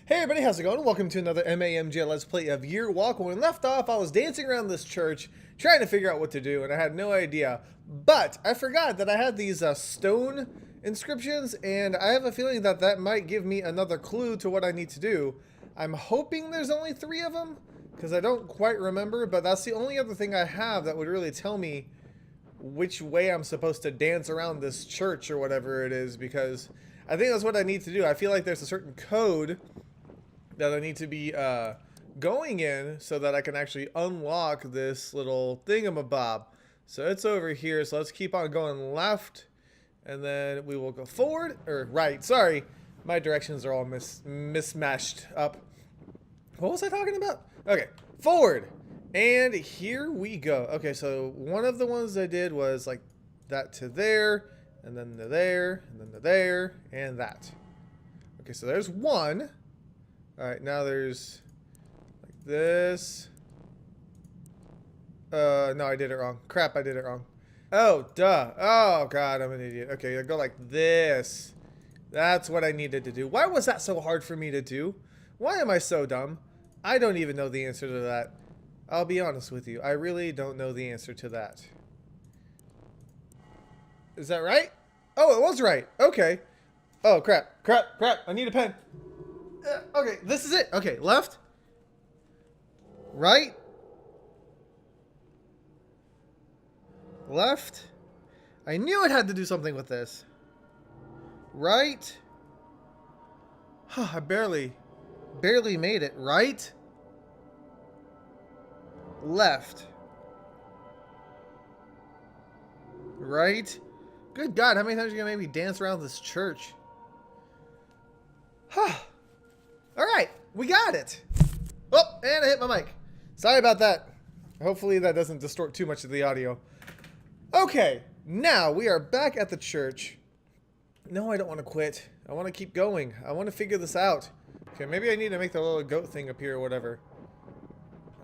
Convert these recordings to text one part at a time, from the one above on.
Hey everybody, how's it going? Welcome to another MAMJ Let's Play of Year Walk. When we left off, I was dancing around this church, trying to figure out what to do, and I had no idea. But I forgot that I had these stone inscriptions, and I have a feeling that that might give me another clue to what I need to do. I'm hoping there's only 3 of them, because I don't quite remember, but that's the only other thing I have that would really tell me which way I'm supposed to dance around this church or whatever it is, because I think that's what I need to do. I feel like there's a certain code that I need to be going in so that I can actually unlock this little thingamabob. So it's over here, so let's keep on going left, and then we will go forward, or right, sorry. My directions are all mismatched up. What was I talking about? Okay, forward. And here we go. Okay, so one of the ones I did was like that to there, and then to there, and then to there, and that. Okay, so there's one. Alright, now there's like this. No, I did it wrong. Crap, I did it wrong. Oh, duh. Oh, God, I'm an idiot. Okay, I go like this. That's what I needed to do. Why was that so hard for me to do? Why am I so dumb? I don't even know the answer to that. I'll be honest with you. I really don't know the answer to that. Is that right? Oh, it was right. Okay. Oh, crap. I need a pen. Okay, this is it. Okay, left. Right. Left. I knew it had to do something with this. Right. I barely made it. Right. Left. Right. Good God, how many times are you going to make me dance around this church? Alright, we got it. Oh, and I hit my mic. Sorry about that. Hopefully that doesn't distort too much of the audio. Okay, now we are back at the church. No, I don't want to quit. I want to keep going. I want to figure this out. Okay, maybe I need to make the little goat thing appear or whatever.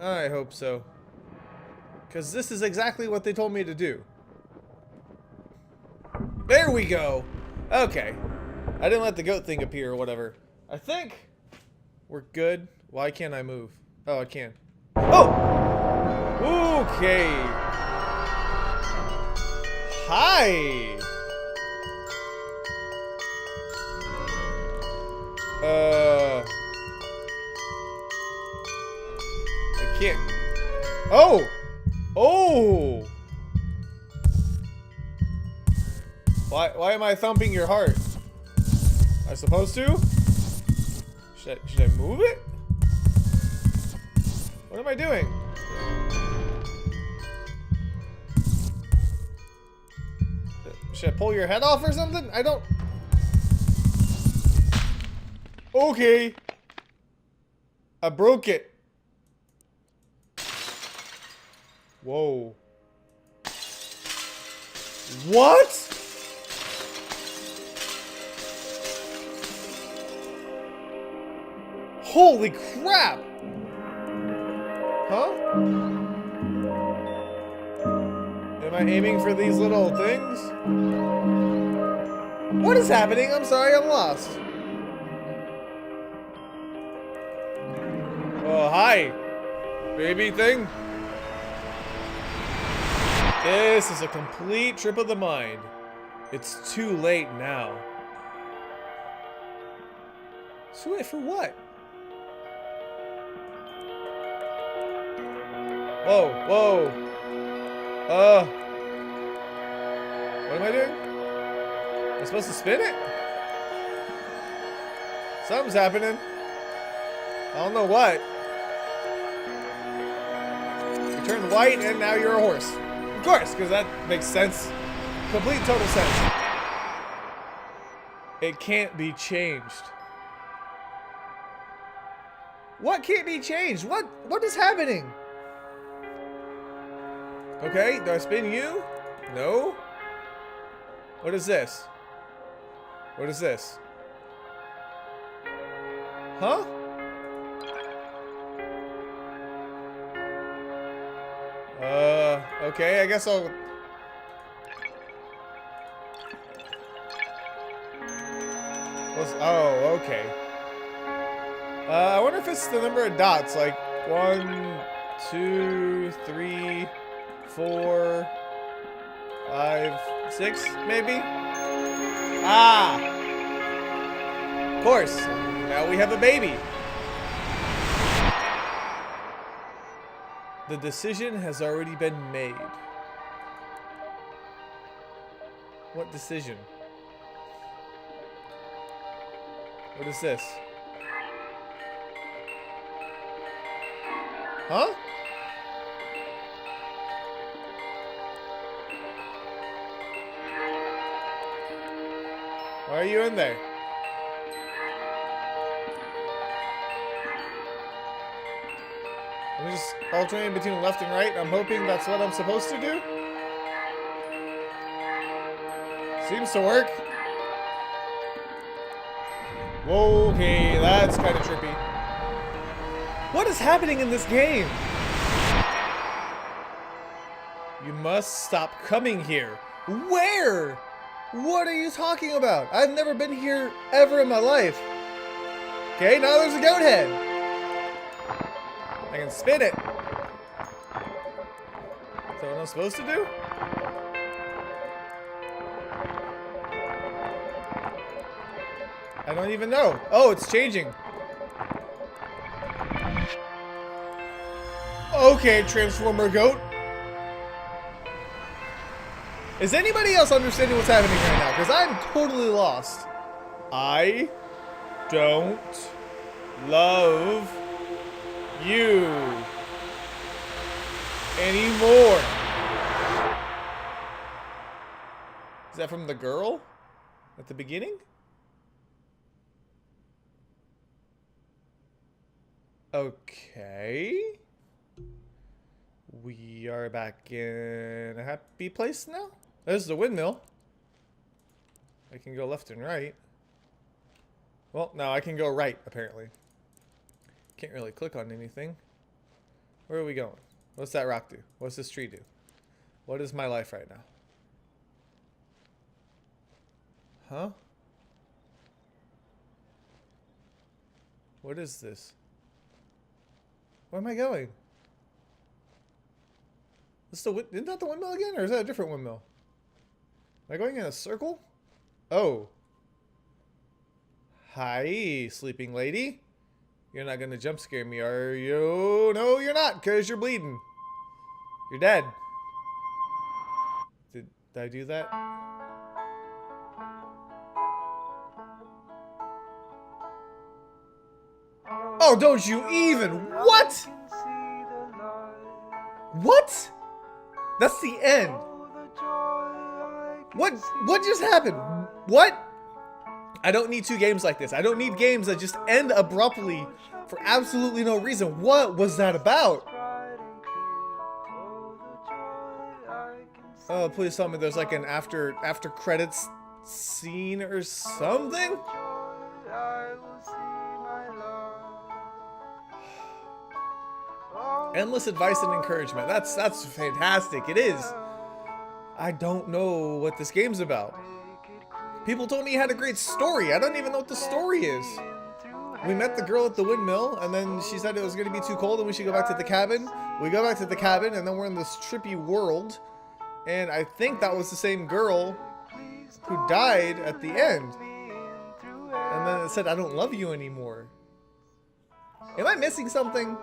I hope so. Because this is exactly what they told me to do. There we go. Okay. I didn't let the goat thing appear or whatever. I think we're good. Why can't I move? Oh, I can. Oh! Okay. Hi! I can't. Oh! Oh! Why am I thumping your heart? Am I supposed to? Should I move it? What am I doing? Should I pull your head off or something? I don't... Okay. I broke it. Whoa. What? Holy crap! Huh? Am I aiming for these little things? What is happening? I'm sorry, I'm lost. Oh, hi. Baby thing. This is a complete trip of the mind. It's too late now. Too late for what? Whoa, whoa. What am I doing? Am I supposed to spin it? Something's happening. I don't know what. You turned white and now you're a horse. Of course, because that makes sense. Complete total sense. It can't be changed. What can't be changed? What is happening? Okay, do I spin you? No? What is this? What is this? Huh? Okay, I guess I'll... Oh, okay. I wonder if it's the number of dots. Like 1, 2, 3, 4, 5, 6, maybe? Ah! Of course. Now we have a baby. The decision has already been made. What decision? What is this? Huh? Why are you in there? I'm just alternating between left and right. I'm hoping that's what I'm supposed to do. Seems to work. Okay, that's kind of trippy. What is happening in this game? You must stop coming here. Where? What are you talking about? I've never been here ever in my life. Okay, now there's a goat head. I can spin it. Is that what I'm supposed to do? I don't even know. Oh, it's changing. Okay, Transformer Goat. Is anybody else understanding what's happening right now? Because I'm totally lost. I don't love you anymore. Is that from the girl at the beginning? Okay. We are back in a happy place now. There's the windmill. I can go left and right. Well, no, I can go right, apparently. Can't really click on anything. Where are we going? What's that rock do? What's this tree do? What is my life right now? Huh? What is this? Where am I going? Isn't that the windmill again? Or is that a different windmill? Am I going in a circle? Oh. Hi, sleeping lady. You're not gonna jump scare me, are you? No, you're not, because you're bleeding. You're dead. Did I do that? Oh, don't you even! What? What? That's the end. What just happened? What? I don't need two games like this. I don't need games that just end abruptly for absolutely no reason. What was that about? Oh, please tell me there's like an after credits scene or something. Endless advice and encouragement. That's fantastic. It is. I don't know what this game's about. People told me it had a great story. I don't even know what the story is. We met the girl at the windmill, and then she said it was going to be too cold and we should go back to the cabin. We go back to the cabin, and then we're in this trippy world. And I think that was the same girl who died at the end. And then it said, I don't love you anymore. Am I missing something?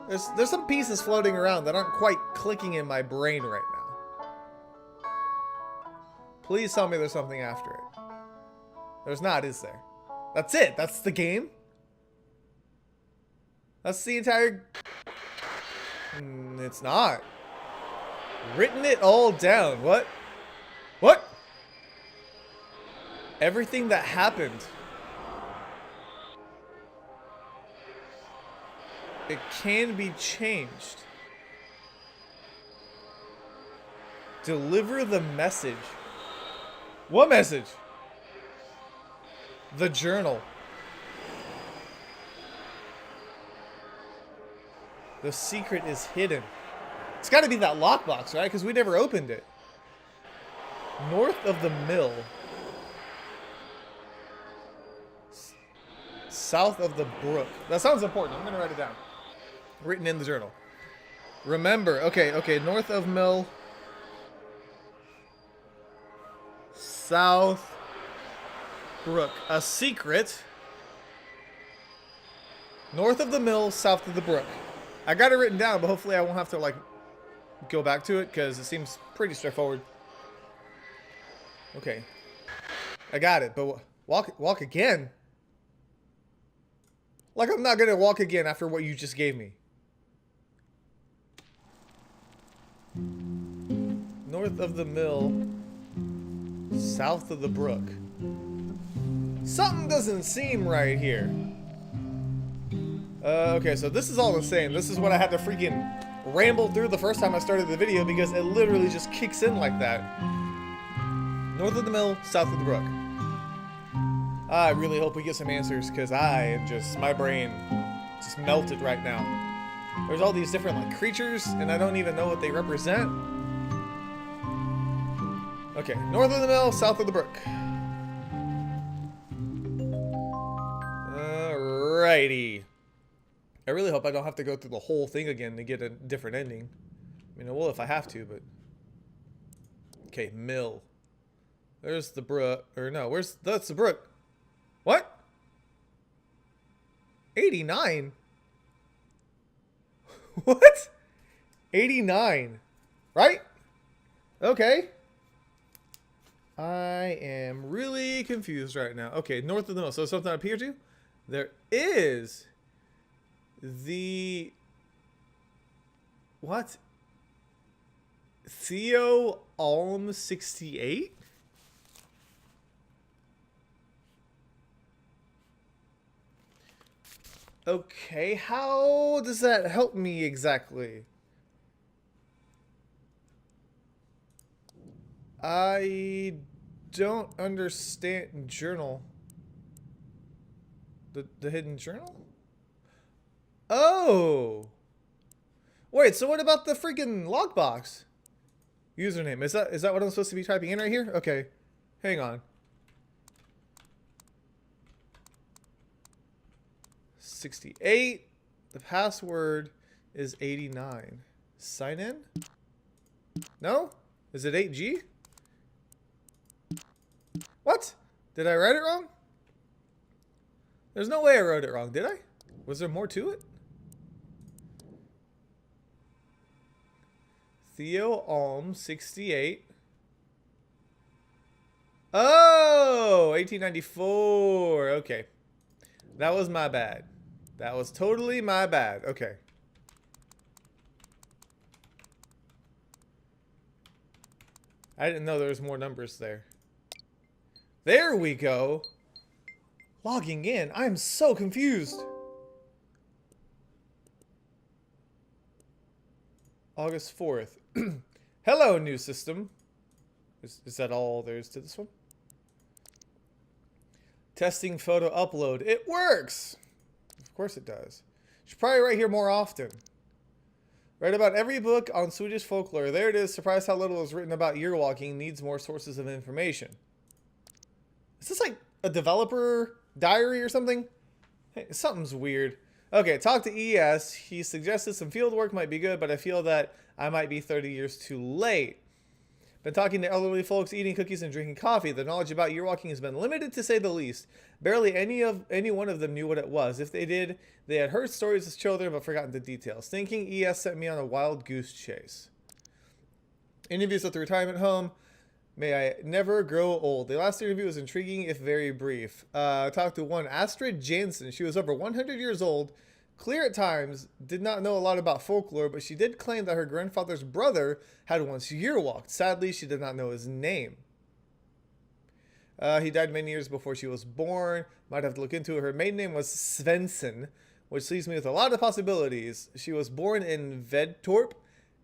There's some pieces floating around that aren't quite clicking in my brain right now. Please tell me there's something after it. There's not, is there? That's it. That's the game? That's the entire... It's not. Written it all down. What? What? Everything that happened. It can be changed. Deliver the message. What message? The journal. The secret is hidden. It's got to be that lockbox, right? Because we never opened it. North of the mill. south of the brook. That sounds important. I'm going to write it down. Written in the journal. Remember. Okay. North of Mill. South brook. A secret. North of the mill, south of the brook. I got it written down, but hopefully I won't have to, like, go back to it, because it seems pretty straightforward. Okay. I got it, but walk again? Like, I'm not going to walk again after what you just gave me. North of the mill, south of the brook. Something doesn't seem right here. Okay, so this is all the same. This is what I had to freaking ramble through the first time I started the video, because it literally just kicks in like that. North of the mill, south of the brook. I really hope we get some answers, because my brain just melted right now. There's all these different, like, creatures, and I don't even know what they represent. Okay, north of the mill, south of the brook. Alrighty. I really hope I don't have to go through the whole thing again to get a different ending. I mean, I will if I have to, but... Okay, mill. There's the brook. Or no, that's the brook. What? 89? What? 89. Right? Okay. I am really confused right now. Okay, north of the mill. So something up here too? There is... the... What? Theo Alm 68? Okay, how does that help me exactly? I don't understand journal. The hidden journal? Oh! Wait, so what about the freaking logbox? Username. Is that what I'm supposed to be typing in right here? Okay. Hang on. 68. The password is 89. Sign in? No? Is it 8G? What? Did I write it wrong? There's no way I wrote it wrong, did I? Was there more to it? Theo Alm 68. Oh, 1894. Okay. That was my bad. That was totally my bad. Okay. I didn't know there was more numbers there. There we go. Logging in. I'm so confused. August 4th. Hello, new system. Is that all there is to this one? Testing photo upload. It works! Of course it does. Should probably write here more often. Write about every book on Swedish folklore. There it is. Surprised how little is written about year walking. Needs more sources of information. Is this like a developer diary or something? Hey, something's weird. Okay, talk to ES. He suggested some field work might be good, but I feel that I might be 30 years too late. Been talking to elderly folks, eating cookies and drinking coffee. The knowledge about year walking has been limited, to say the least. Barely any one of them knew what it was. If they did, they had heard stories as children but forgotten the details. Thinking ES sent me on a wild goose chase. Interviews at the retirement home. May I never grow old. The last interview was intriguing, if very brief. I talked to one Astrid Jansen. She was over 100 years old, clear at times, did not know a lot about folklore, but she did claim that her grandfather's brother had once year walked. Sadly, she did not know his name. He died many years before she was born. Might have to look into it. Her maiden name was Svensson, which leaves me with a lot of possibilities. She was born in Vedtorp,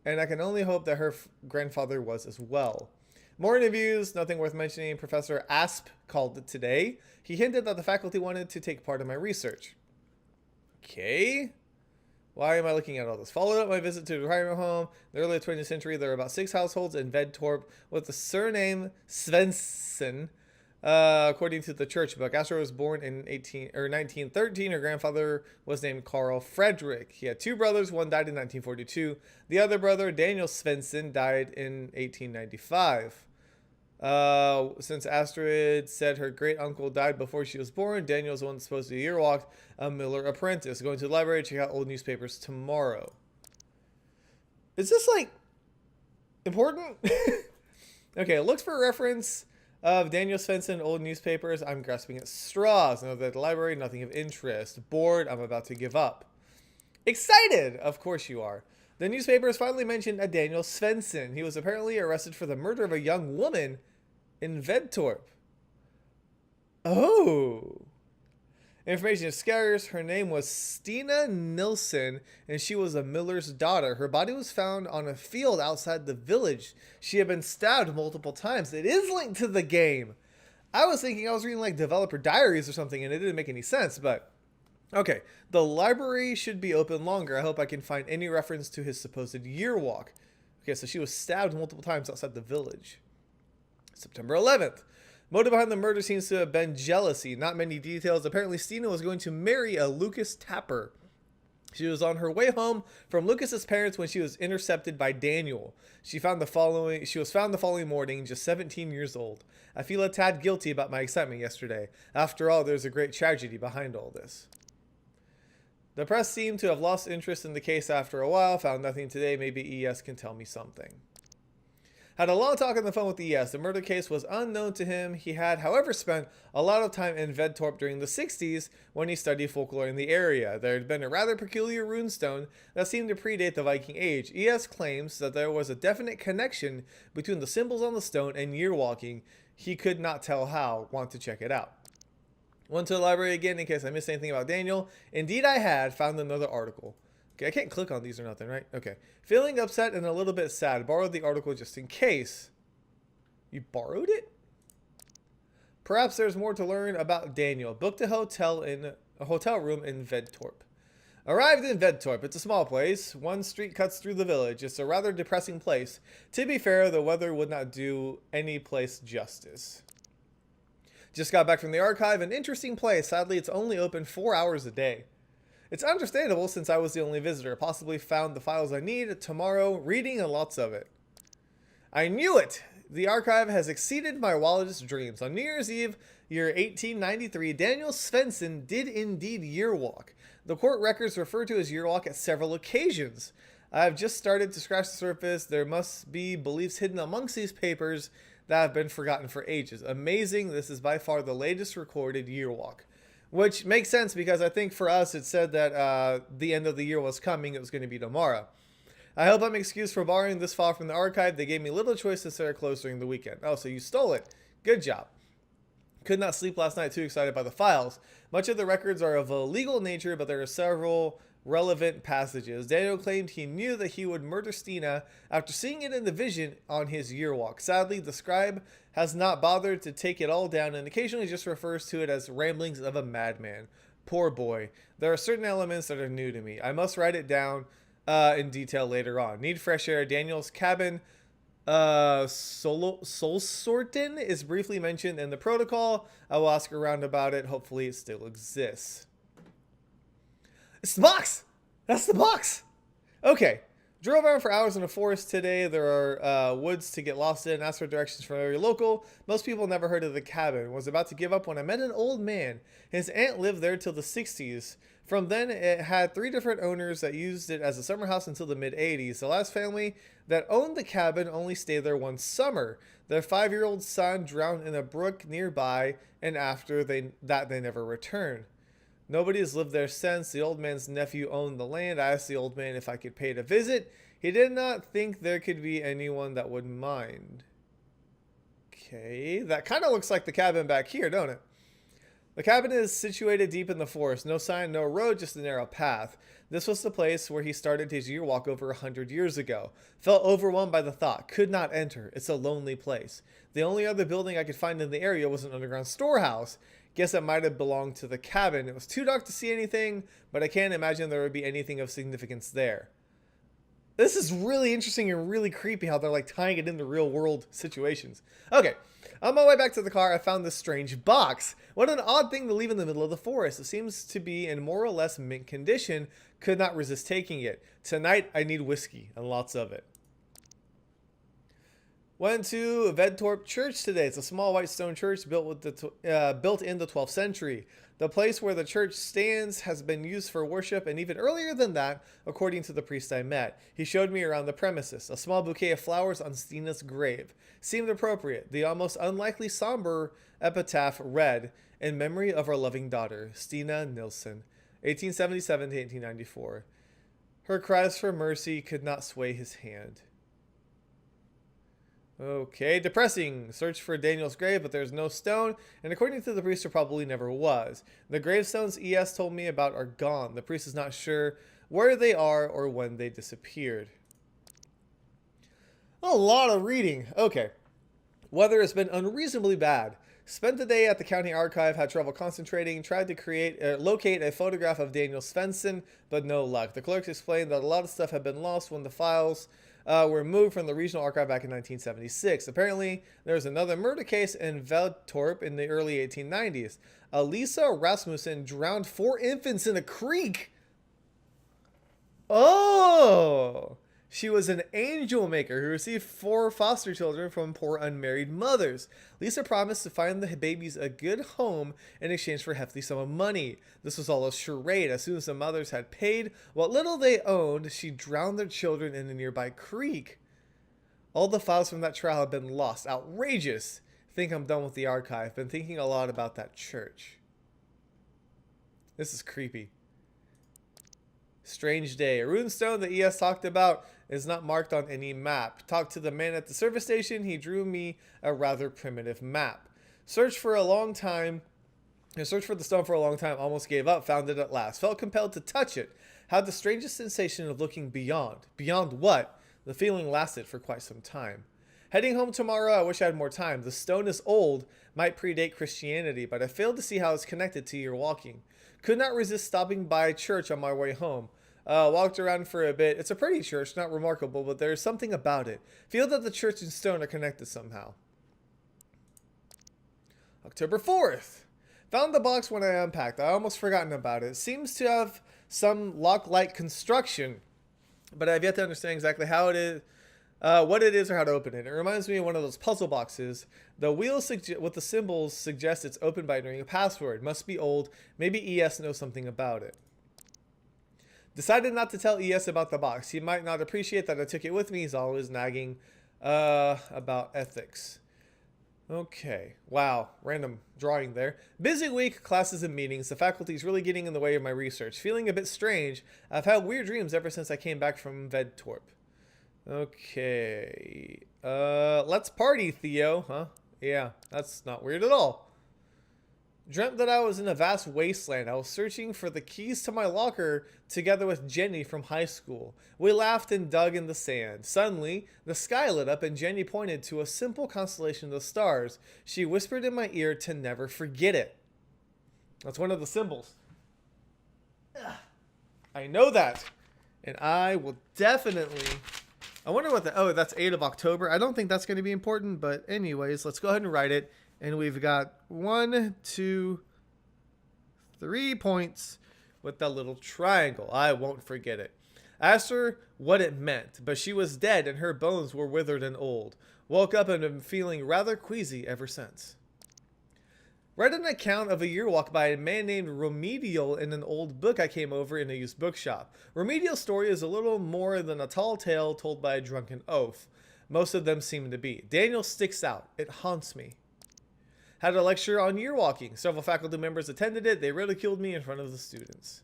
and I can only hope that her grandfather was as well. More interviews, nothing worth mentioning. Professor Asp called it today. He hinted that the faculty wanted to take part in my research. Okay. Why am I looking at all this? Followed up my visit to the retirement home. In the early 20th century, there were about 6 households in Vedtorp with the surname Svensson. According to the church book, Astrid was born in 1913. Her grandfather was named Carl Frederick. He had two brothers. One died in 1942. The other brother, Daniel Svensson, died in 1895. Since Astrid said her great uncle died before she was born, Daniel was the one supposed to be Yearwalk, a Miller apprentice. Going to the library to check out old newspapers tomorrow. Is this like important? Okay, looks for reference of Daniel Svensson old newspapers. I'm grasping at straws. Another at the library, nothing of interest. Bored, I'm about to give up. Excited! Of course you are. The newspapers finally mentioned a Daniel Svensson. He was apparently arrested for the murder of a young woman in Vedtorp. Oh. Information is scarce. Her name was Stina Nilsson, and she was a miller's daughter. Her body was found on a field outside the village. She had been stabbed multiple times. It is linked to the game. I was thinking I was reading like developer diaries or something, and it didn't make any sense, but okay. The library should be open longer. I hope I can find any reference to his supposed Yearwalk. Okay, so she was stabbed multiple times outside the village. September 11th. Motive behind the murder seems to have been jealousy. Not many details. Apparently, Stina was going to marry a Lucas Tapper. She was on her way home from Lucas's parents when she was intercepted by Daniel. She was found the following morning, just 17 years old. I feel a tad guilty about my excitement yesterday. After all, there's a great tragedy behind all this. The press seemed to have lost interest in the case after a while. Found nothing today. Maybe ES can tell me something. Had a long talk on the phone with ES. The murder case was unknown to him. He had, however, spent a lot of time in Vedtorp during the 60s when he studied folklore in the area. There had been a rather peculiar runestone that seemed to predate the Viking Age. ES claims that there was a definite connection between the symbols on the stone and yearwalking. He could not tell how. Want to check it out. Went to the library again in case I missed anything about Daniel. Indeed I had. Found another article. Okay, I can't click on these or nothing, right? Okay. Feeling upset and a little bit sad. Borrowed the article just in case. You borrowed it? Perhaps there's more to learn about Daniel. Booked a hotel room in Vedtorp. Arrived in Vedtorp. It's a small place. One street cuts through the village. It's a rather depressing place. To be fair, the weather would not do any place justice. Just got back from the archive. An interesting place. Sadly, it's only open 4 hours a day. It's understandable since I was the only visitor. Possibly found the files I need tomorrow, reading and lots of it. I knew it! The archive has exceeded my wildest dreams. On New Year's Eve, year 1893, Daniel Svensson did indeed yearwalk. The court records refer to his yearwalk at several occasions. I have just started to scratch the surface. There must be beliefs hidden amongst these papers that have been forgotten for ages. Amazing, this is by far the latest recorded yearwalk. Which makes sense because I think for us it said that the end of the year was coming. It was going to be tomorrow. I hope I'm excused for borrowing this file from the archive. They gave me little choice since they were closed during the weekend. Oh, so you stole it. Good job. Could not sleep last night, too excited by the files. Much of the records are of a legal nature, but there are several relevant passages. Daniel claimed he knew that he would murder Stina after seeing it in the vision on his yearwalk. Sadly, the scribe has not bothered to take it all down and occasionally just refers to it as ramblings of a madman. Poor boy. There are certain elements that are new to me. I must write it down in detail later on. Need fresh air. Daniel's cabin Solsorten is briefly mentioned in the protocol. I will ask around about it. Hopefully it still exists. It's the box! That's the box! Okay. Drove around for hours in a forest today. There are woods to get lost in. Asked for directions from every local. Most people never heard of the cabin. Was about to give up when I met an old man. His aunt lived there till the 60s. From then, it had 3 different owners that used it as a summer house until the mid-80s. The last family that owned the cabin only stayed there one summer. Their 5-year-old son drowned in a brook nearby, and after they never returned. Nobody has lived there since. The old man's nephew owned the land. I asked the old man if I could pay to visit. He did not think there could be anyone that would mind. Okay, that kind of looks like the cabin back here, don't it? The cabin is situated deep in the forest. No sign, no road, just a narrow path. This was the place where he started his yearwalk over 100 years ago. Felt overwhelmed by the thought. Could not enter. It's a lonely place. The only other building I could find in the area was an underground storehouse. Guess it might have belonged to the cabin. It was too dark to see anything, but I can't imagine there would be anything of significance there. This is really interesting and really creepy how they're like tying it into real world situations. Okay, On my way back to the car, I found this strange box. What an odd thing to leave in the middle of the forest. It seems to be in more or less mint condition. Could not resist taking it. Tonight, I need whiskey, and lots of it. Went to Vedtorp Church today. It's a small white stone church built in the 12th century. The place where the church stands has been used for worship, and even earlier than that, according to the priest I met. He showed me around the premises. A small bouquet of flowers on Stina's grave seemed appropriate. The almost unlikely somber epitaph read, "In memory of our loving daughter, Stina Nilsson, 1877 to 1894. Her cries for mercy could not sway his hand." Okay, depressing. Search for Daniel's grave, but there's no stone, and according to the priest, there probably never was. The gravestones ES told me about are gone. The priest is not sure where they are or when they disappeared. A lot of reading. Okay. Weather has been unreasonably bad. Spent the day at the county archive, had trouble concentrating, tried to locate a photograph of Daniel Svensson, but no luck. The clerks explained that a lot of stuff had been lost when the files were moved from the regional archive back in 1976. Apparently, there was another murder case in Vedtorp in the early 1890s. Elisa Rasmussen drowned 4 infants in a creek. Oh! She was an angel maker who received 4 foster children from poor unmarried mothers. Lisa promised to find the babies a good home in exchange for a hefty sum of money. This was all a charade. As soon as the mothers had paid what little they owned, she drowned their children in a nearby creek. All the files from that trial have been lost. Outrageous. Think I'm done with the archive. Been thinking a lot about that church. This is creepy. Strange day. A runestone that ES talked about is not marked on any map. Talked to the man at the service station. He drew me a rather primitive map. Searched for the stone for a long time. Almost gave up. Found it at last. Felt compelled to touch it. Had the strangest sensation of looking beyond. Beyond what? The feeling lasted for quite some time. Heading home tomorrow. I wish I had more time. The stone is old. Might predate Christianity, but I failed to see how it's connected to your walking. Could not resist stopping by church on my way home. Walked around for a bit. It's a pretty church, not remarkable, but there's something about it. Feel that the church and stone are connected somehow. October 4th. Found the box when I unpacked. I almost forgotten about it. Seems to have some lock-like construction, but I've yet to understand exactly how it is, what it is, or how to open it. It reminds me of one of those puzzle boxes. The wheels with the symbols suggest it's opened by entering a password. Must be old. Maybe ES knows something about it. Decided not to tell ES about the box. He might not appreciate that I took it with me. He's always nagging about ethics. Okay. Wow. Random drawing there. Busy week, classes and meetings. The faculty's really getting in the way of my research. Feeling a bit strange. I've had weird dreams ever since I came back from Vedtorp. Okay. Let's party, Theo. Huh? Yeah, that's not weird at all. Dreamt that I was in a vast wasteland. I was searching for the keys to my locker together with Jenny from high school. We laughed and dug in the sand. Suddenly, the sky lit up and Jenny pointed to a simple constellation of stars. She whispered in my ear to never forget it. That's one of the symbols. I know that. And I will definitely... I wonder what the... Oh, that's 8 of October. I don't think that's going to be important, but anyways, let's go ahead and write it. And we've got 1, 2, 3 points with that little triangle. I won't forget it. I asked her what it meant, but she was dead and her bones were withered and old. Woke up and been feeling rather queasy ever since. Read an account of a year walk by a man named Remedial in an old book I came over in a used bookshop. Remedial's story is a little more than a tall tale told by a drunken oaf. Most of them seem to be. Daniel sticks out. It haunts me. Had a lecture on year walking. Several faculty members attended it. They ridiculed me in front of the students.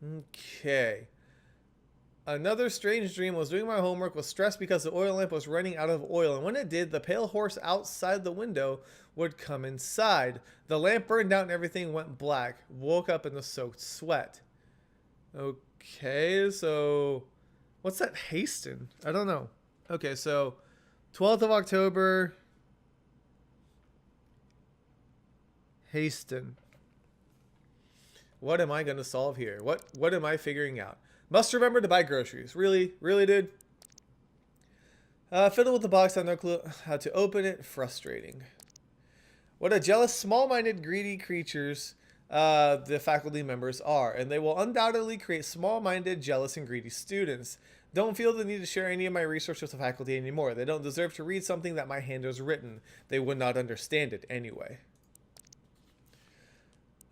Okay. Another strange dream. Was doing my homework, was stressed because the oil lamp was running out of oil, and when it did, the pale horse outside the window would come inside. The lamp burned out and everything went black. Woke up in a soaked sweat. Okay, so what's that Haston? I don't know. Okay, so 12th of October. Haston. What am I going to solve here? What am I figuring out? Must remember to buy groceries. Really? Really, dude? Fiddle with the box, I have no clue how to open it. Frustrating. What a jealous, small-minded, greedy creatures the faculty members are, and they will undoubtedly create small-minded, jealous, and greedy students. Don't feel the need to share any of my research with the faculty anymore. They don't deserve to read something that my hand has written. They would not understand it anyway.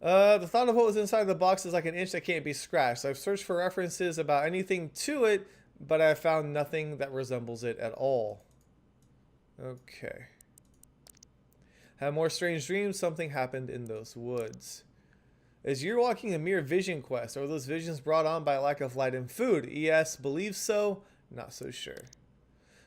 The thought of what was inside the box is like an inch that can't be scratched. I've searched for references about anything to it, but I found nothing that resembles it at all. Okay. Had more strange dreams. Something happened in those woods. Is year walking a mere vision quest, or are those visions brought on by a lack of light and food? Yes, believe so. Not so sure.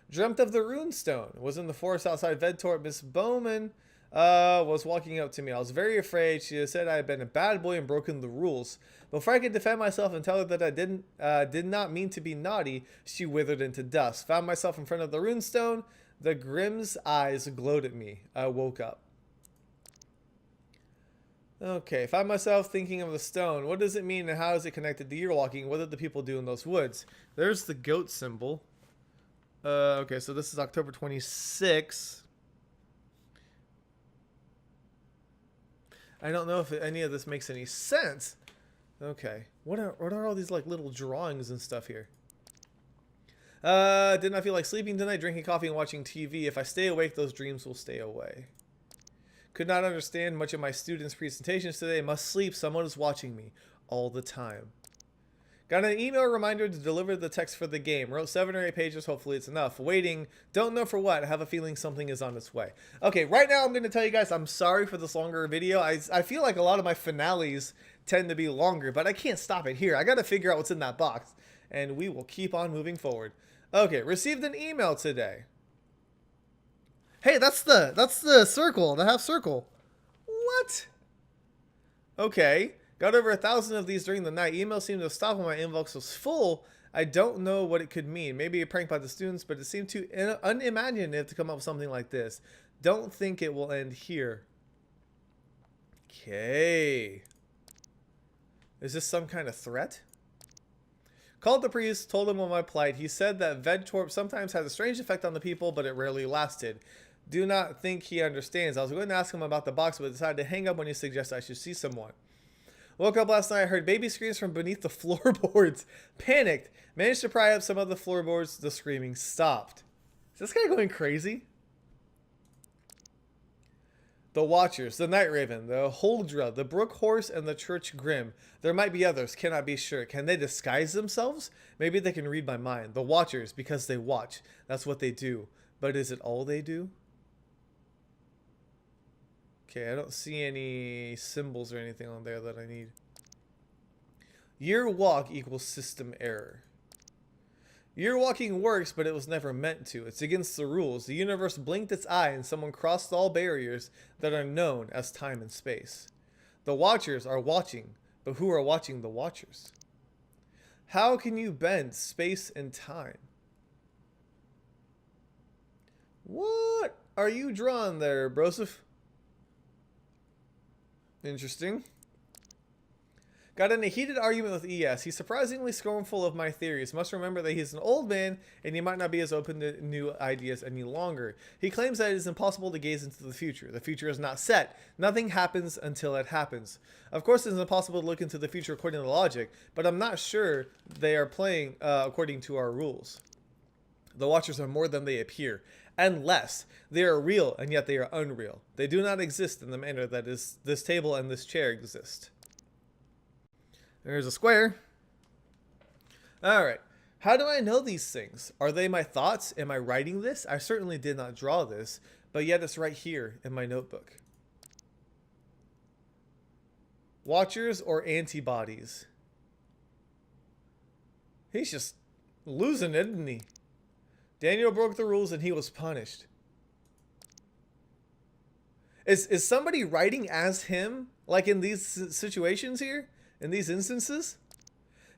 Dreamt of the runestone. Was in the forest outside Vedtorp. Miss Bowman was walking up to me. I was very afraid. She said I had been a bad boy and broken the rules. Before I could defend myself and tell her that I did not mean to be naughty, she withered into dust. Found myself in front of the runestone. The Grimm's eyes glowed at me. I woke up. Okay, found myself thinking of the stone. What does it mean and how is it connected to year walking? What did the people do in those woods? There's the goat symbol. Okay, so this is October 26th. I don't know if any of this makes any sense. Okay, what are all these like little drawings and stuff here? Did not feel like sleeping tonight, drinking coffee and watching TV. If I stay awake, those dreams will stay away. Could not understand much of my students' presentations today. Must sleep. Someone is watching me all the time. Got an email reminder to deliver the text for the game. Wrote 7 or 8 pages. Hopefully it's enough. Waiting. Don't know for what. I have a feeling something is on its way. Okay, right now I'm going to tell you guys I'm sorry for this longer video. I feel like a lot of my finales tend to be longer, but I can't stop it here. I got to figure out what's in that box, and we will keep on moving forward. Okay, received an email today. Hey, that's the circle, the half circle. What? Okay. Got over 1,000 of these during the night. Email seemed to stop when my inbox was full. I don't know what it could mean. Maybe a prank by the students, but it seemed too unimaginative to come up with something like this. Don't think it will end here. Okay. Is this some kind of threat? Called the priest, told him of my plight. He said that Vedtorp sometimes has a strange effect on the people, but it rarely lasted. Do not think he understands. I was going to ask him about the box, but decided to hang up when he suggested I should see someone. Woke up last night. I heard baby screams from beneath the floorboards. Panicked. Managed to pry up some of the floorboards. The screaming stopped. Is this guy going crazy? The Watchers, the Night Raven, the Holdra, the Brook Horse, and the Church Grim. There might be others. Cannot be sure. Can they disguise themselves? Maybe they can read my mind. The Watchers, because they watch. That's what they do. But is it all they do? Okay, I don't see any symbols or anything on there that I need. Year walk equals system error. Year walking works, but it was never meant to. It's against the rules. The universe blinked its eye and someone crossed all barriers that are known as time and space. The Watchers are watching, but who are watching the Watchers? How can you bend space and time? What are you drawing there, Broseph? Interesting. Got in a heated argument with ES. He's surprisingly scornful of my theories. Must remember that he's an old man and he might not be as open to new ideas any longer. He claims that it is impossible to gaze into the future. The future is not set. Nothing happens until it happens. Of course, it is impossible to look into the future according to logic, but I'm not sure they are playing according to our rules. The Watchers are more than they appear, and less. They are real, and yet they are unreal. They do not exist in the manner that this table and this chair exist. There's a square. Alright. How do I know these things? Are they my thoughts? Am I writing this? I certainly did not draw this, but yet it's right here in my notebook. Watchers or antibodies? He's just losing it, isn't he? Daniel broke the rules and he was punished. Is somebody writing as him? Like in these situations here? In these instances?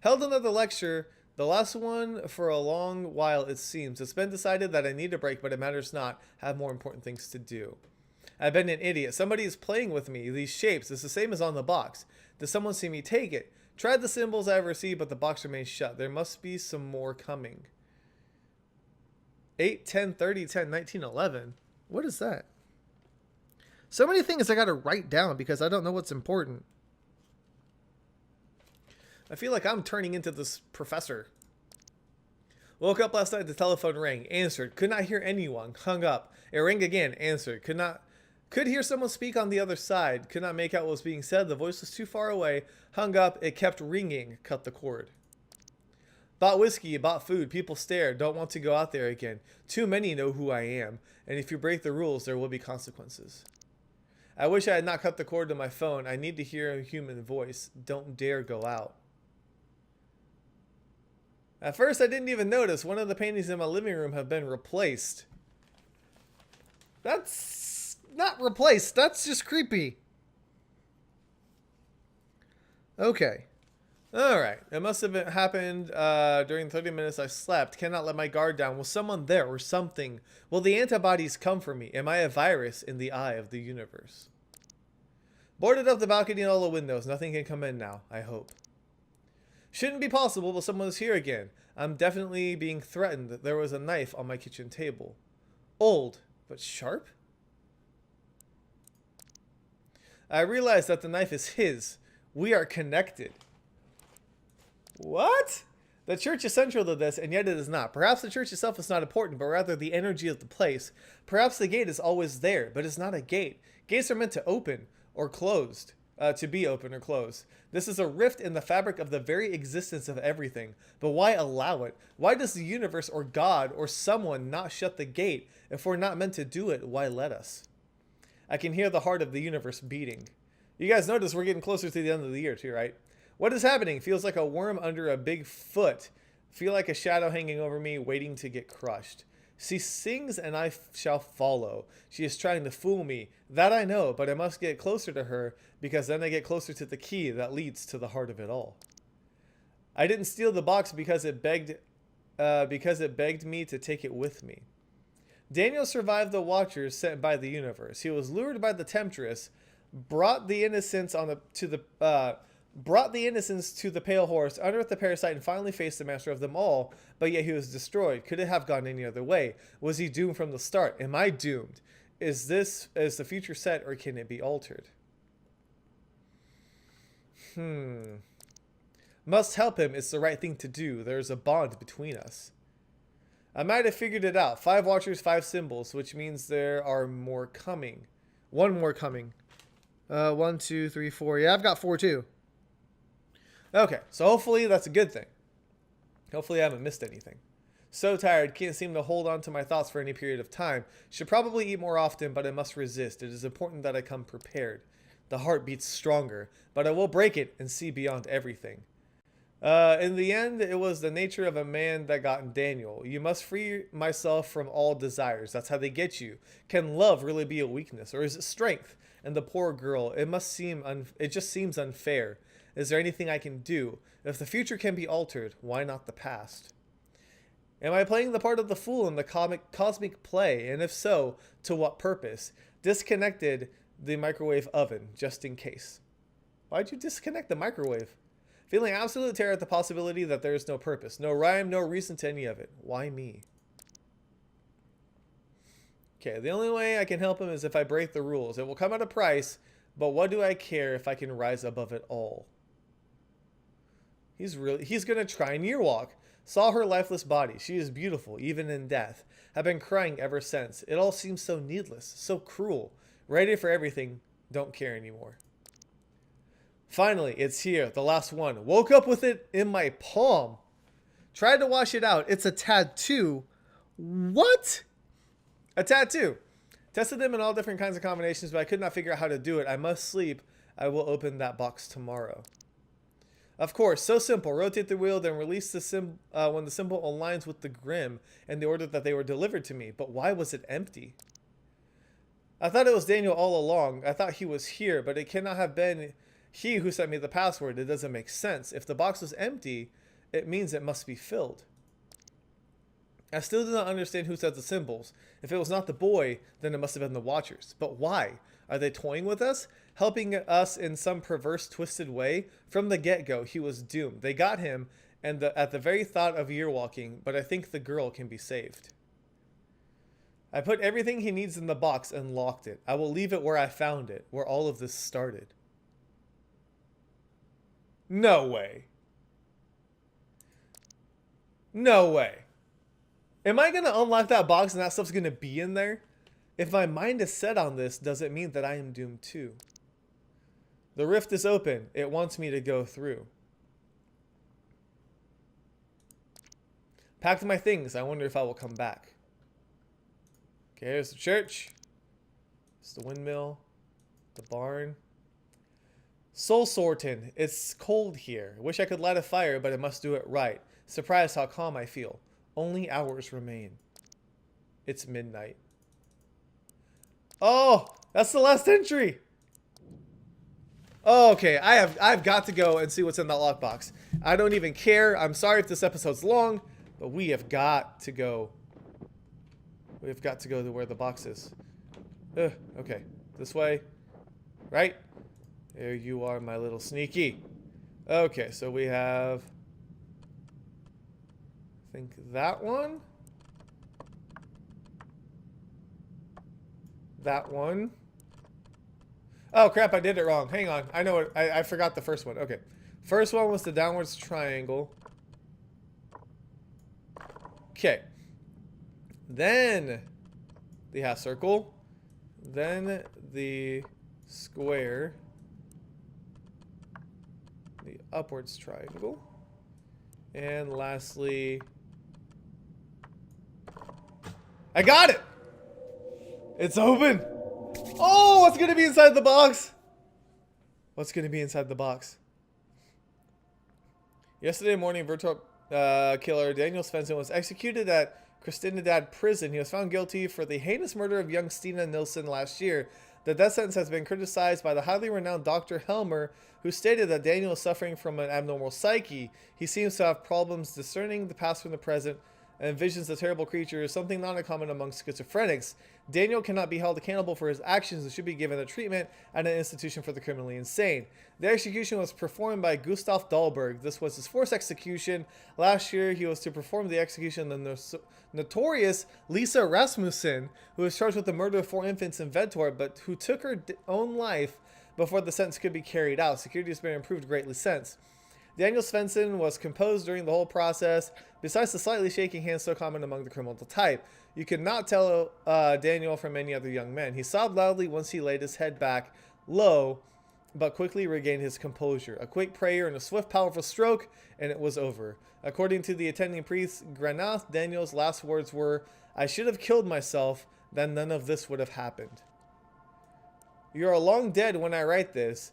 Held another lecture, the last one for a long while it seems. It's been decided that I need a break, but it matters not. Have more important things to do. I've been an idiot. Somebody is playing with me. These shapes, it's the same as on the box. Does someone see me take it? Tried the symbols I've received, but the box remains shut. There must be some more coming. 8, 10, 30, 10, 19, 11. What is that? So many things I gotta write down because I don't know what's important. I feel like I'm turning into this professor. Woke up last night, the telephone rang. Answered. Could not hear anyone. Hung up. It rang again. Answered. Could hear someone speak on the other side. Could not make out what was being said. The voice was too far away. Hung up. It kept ringing. Cut the cord. Bought whiskey. Bought food. People stared. Don't want to go out there again. Too many know who I am. And if you break the rules, there will be consequences. I wish I had not cut the cord to my phone. I need to hear a human voice. Don't dare go out. At first, I didn't even notice one of the paintings in my living room have been replaced. That's not replaced. That's just creepy. Okay. Alright. It must have happened during 30 minutes I slept. Cannot let my guard down. Was someone there or something? Will the antibodies come for me? Am I a virus in the eye of the universe? Boarded up the balcony and all the windows. Nothing can come in now, I hope. Shouldn't be possible, but someone is here again. I'm definitely being threatened. There was a knife on my kitchen table. Old, but sharp? I realize that the knife is his. We are connected. What? The church is central to this, and yet it is not. Perhaps the church itself is not important, but rather the energy of the place. Perhaps the gate is always there, but it's not a gate. Gates are meant to open or closed. To be open or closed. This is a rift in the fabric of the very existence of everything. But why allow it? Why does the universe or God or someone not shut the gate? If we're not meant to do it, why let us? I can hear the heart of the universe beating. You guys notice we're getting closer to the end of the year too, right? What is happening? Feels like a worm under a big foot. Feel like a shadow hanging over me, waiting to get crushed. She sings and I shall follow. She is trying to fool me. That I know, but I must get closer to her because then I get closer to the key that leads to the heart of it all. I didn't steal the box because it begged me to take it with me. Daniel survived the watchers sent by the universe. He was lured by the temptress, brought the innocents to the pale horse, unearthed the parasite, and finally faced the master of them all, but yet he was destroyed. Could it have gone any other way? Was he doomed from the start? Am I doomed? Is the future set, or can it be altered? Must help him. It's the right thing to do. There's a bond between us. I might have figured it out. 5 watchers, 5 symbols, which means there are more coming. 1 more coming. 1, 2, 3, 4. Yeah, I've got 4 too. Okay, so hopefully that's a good thing. Hopefully I haven't missed anything. So tired, can't seem to hold on to my thoughts for any period of time. Should probably eat more often, but I must resist. It is important that I come prepared. The heart beats stronger, but I will break it and see beyond everything. In the end, it was the nature of a man that got Daniel. You must free myself from all desires. That's how they get you. Can love really be a weakness, or is it strength? And the poor girl, it just seems unfair. Is there anything I can do? If the future can be altered, why not the past? Am I playing the part of the fool in the cosmic play? And if so, to what purpose? Disconnected the microwave oven, just in case. Why'd you disconnect the microwave? Feeling absolute terror at the possibility that there is no purpose, no rhyme, no reason to any of it. Why me? Okay, the only way I can help him is if I break the rules. It will come at a price, but what do I care if I can rise above it all? He's gonna try and year walk. Saw her lifeless body. She is beautiful, even in death. Have been crying ever since. It all seems so needless, so cruel. Ready for everything. Don't care anymore. Finally, it's here, the last one. Woke up with it in my palm. Tried to wash it out. It's a tattoo. What? A tattoo. Tested them in all different kinds of combinations, but I could not figure out how to do it. I must sleep. I will open that box tomorrow. Of course, so simple. Rotate the wheel, then release the symbol when the symbol aligns with the grim and the order that they were delivered to me. But why was it empty? I thought it was Daniel all along. I thought he was here, but it cannot have been he who sent me the password. It doesn't make sense. If the box was empty, it means it must be filled. I still do not understand who said the symbols. If it was not the boy, then it must have been the watchers. But why? Are they toying with us? Helping us in some perverse, twisted way? From the get-go, he was doomed. They got him and at the very thought of year walking, but I think the girl can be saved. I put everything he needs in the box and locked it. I will leave it where I found it, where all of this started. No way. No way. Am I going to unlock that box and that stuff's going to be in there? If my mind is set on this, does it mean that I am doomed too? The rift is open. It wants me to go through. Packed my things. I wonder if I will come back. Okay, here's the church. It's the windmill. The barn. Soul Sortin. It's cold here. Wish I could light a fire, but I must do it right. Surprised how calm I feel. Only hours remain. It's midnight. Oh, that's the last entry. Oh, okay, I've got to go and see what's in that lockbox. I don't even care. I'm sorry if this episode's long, but we have got to go. We've got to go to where the box is. Okay, this way. Right? There you are, my little sneaky. Okay, so we have... I think that one. That one. Oh crap, I did it wrong. Hang on. I know it. I forgot the first one. Okay. First one was the downwards triangle. Okay. Then the half circle. Then the square. The upwards triangle. And lastly... I got it! It's open! Oh, what's gonna be inside the box? What's gonna be inside the box? Yesterday morning, Vertorp killer Daniel Svensson was executed at Christinadad prison. He was found guilty for the heinous murder of young Stina Nilsson last year. The death sentence has been criticized by the highly renowned Dr. Helmer, who stated that Daniel is suffering from an abnormal psyche. He seems to have problems discerning the past from the present and envisions the terrible creature as something not uncommon among schizophrenics. Daniel cannot be held accountable for his actions and should be given a treatment at an institution for the criminally insane. The execution was performed by Gustav Dahlberg. This was his fourth execution. Last year, he was to perform the execution of the notorious Lisa Rasmussen, who was charged with the murder of 4 infants in Ventor, but who took her own life before the sentence could be carried out. Security has been improved greatly since. Daniel Svensson was composed during the whole process, besides the slightly shaking hand so common among the criminal type. You could not tell Daniel from any other young man. He sobbed loudly once he laid his head back low, but quickly regained his composure. A quick prayer and a swift, powerful stroke, and it was over. According to the attending priest, Granath, Daniel's last words were, "I should have killed myself, then none of this would have happened." You are long dead when I write this,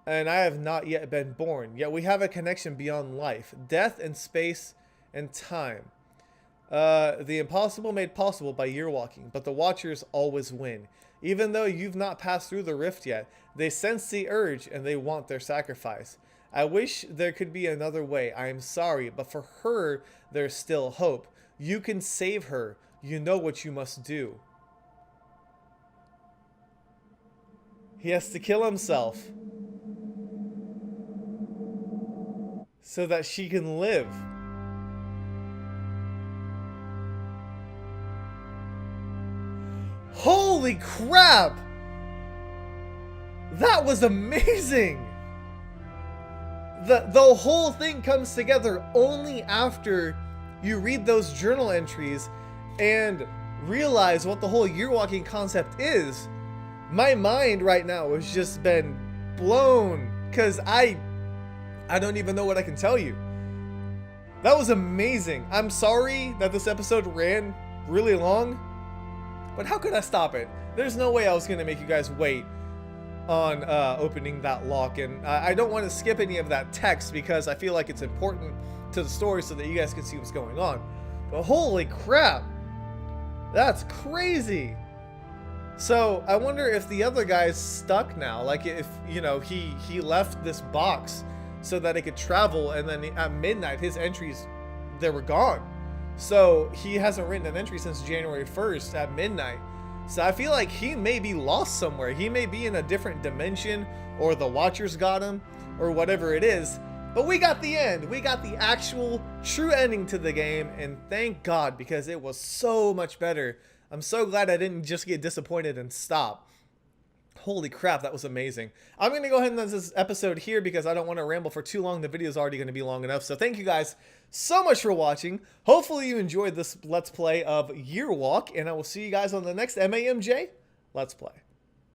and I have not yet been born. Yet we have a connection beyond life, death and space and time. The impossible made possible by year walking, but the Watchers always win. Even though you've not passed through the rift yet, they sense the urge and they want their sacrifice. I wish there could be another way. I am sorry, but for her, there's still hope. You can save her. You know what you must do. He has to kill himself so that she can live. Holy crap! That was amazing! The whole thing comes together only after you read those journal entries and realize what the whole year walking concept is. My mind right now has just been blown because I don't even know what I can tell you. That was amazing. I'm sorry that this episode ran really long, but how could I stop it? There's no way I was going to make you guys wait on opening that lock, and I don't want to skip any of that text because I feel like it's important to the story so that you guys can see what's going on. But holy crap, that's crazy. So I wonder if the other guy's stuck now, like if, you know, he left this box so that it could travel, and then at midnight his entries, they were gone. So he hasn't written an entry since January 1st at midnight. So I feel like he may be lost somewhere. He may be in a different dimension, or the Watchers got him, or whatever it is. But we got the end. We got the actual true ending to the game, and thank God, because it was so much better I'm so glad I didn't just get disappointed and stop. Holy crap, that was amazing. I'm going to go ahead and end this episode here because I don't want to ramble for too long. The video is already going to be long enough. So thank you guys so much for watching. Hopefully you enjoyed this Let's Play of Year Walk, and I will see you guys on the next MAMJ Let's Play.